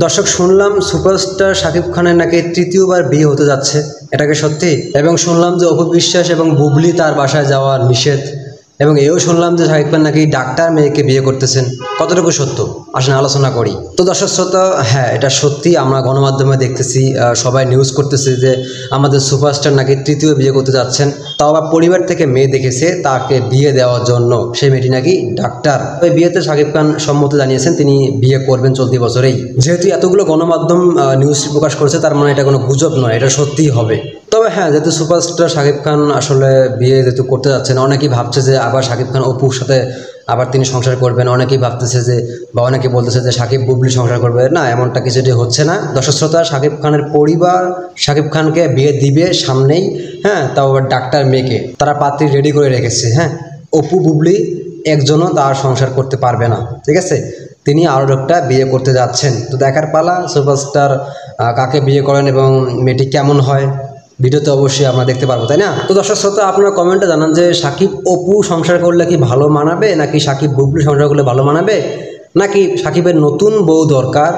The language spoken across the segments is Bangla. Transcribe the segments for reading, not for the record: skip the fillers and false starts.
দর্শক, শুনলাম সুপারস্টার শাকিব খানের নাকি তৃতীয়বার বিয়ে হতে যাচ্ছে, এটাকে সত্যি? এবং শুনলাম যে অপু বিশ্বাস এবং বুবলি তার বাসায় যাওয়া নিষেধ, এবং এও শুনলাম যে শাকিব খান নাকি ডাক্তার মেয়েকে বিয়ে করতেছেন। কতটুকু সত্য আসেন আলোচনা করি। তো দর্শক শ্রোতা, হ্যাঁ এটা সত্যি, আমরা গণমাধ্যমে দেখতেছি, সবাই নিউজ করতেছে যে আমাদের সুপারস্টার নাকি তৃতীয় বিয়ে করতে যাচ্ছেন। তাও আবার পরিবার থেকে মেয়ে দেখেছে তাকে বিয়ে দেওয়ার জন্য, সেই মেয়েটি নাকি ডাক্তার। ওই বিয়েতে শাকিব খান সম্মতি জানিয়েছেন, তিনি বিয়ে করবেন চলতি বছরেই। যেহেতু এতগুলো গণমাধ্যম নিউজ প্রকাশ করেছে, তার মানে এটা কোনো গুজব নয়, এটা সত্যিই হবে। তবে হ্যাঁ, যেহেতু সুপারস্টার শাকিব খান আসলে বিয়ে যেহেতু করতে যাচ্ছেন, অনেকেই ভাবছে যে আবার শাকিব খান অপুর সাথে আবার তিনি সংসার করবেন। অনেকেই ভাবতেছে যে, বা অনেকে বলতেছে যে শাকিব বুবলি সংসার করবে। না, এমনটা কিছুটি হচ্ছে না। দর্শক শ্রোতা, শাকিব খানের পরিবার শাকিব খানকে বিয়ে দিবে সামনেই, হ্যাঁ, তাও আবার ডাক্তার মেয়েকে। তারা পাত্রী রেডি করে রেখেছে। হ্যাঁ, অপু বুবলি একজনও তার সংসার করতে পারবে না, ঠিক আছে? তিনি আরও একটা বিয়ে করতে যাচ্ছেন। তো দেখার পালা সুপারস্টার কাকে বিয়ে করেন এবং মেয়েটি কেমন হয়, ভিডিওতে অবশ্যই আমরা দেখতে পারবো, তাই না? তো দর্শক শ্রোতা, আপনারা কমেন্টে জানান যে শাকিব অপু সংসার করলে কি ভালো মানাবে, নাকি শাকিব বুবলি সংসার করলে ভালো মানাবে, নাকি শাকিবের নতুন বউ দরকার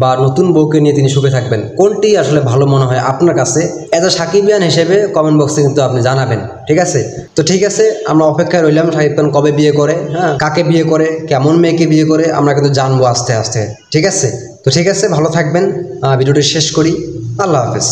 বা নতুন বউকে নিয়ে তিনি সুখে থাকবেন? কোনটি আসলে ভালো মনে হয় আপনার কাছে? এজ এ সাকিবিয়ান হিসেবে কমেন্ট বক্সে কিন্তু আপনি জানাবেন, ঠিক আছে? তো ঠিক আছে, আমরা অপেক্ষায় রইলাম শাকিব খান কবে বিয়ে করে, হ্যাঁ, কাকে বিয়ে করে, কেমন মেয়েকে বিয়ে করে, আমরা কিন্তু জানবো আস্তে আস্তে, ঠিক আছে? তো ঠিক আছে, ভালো থাকবেন। ভিডিওটি শেষ করি। আল্লাহ হাফেজ।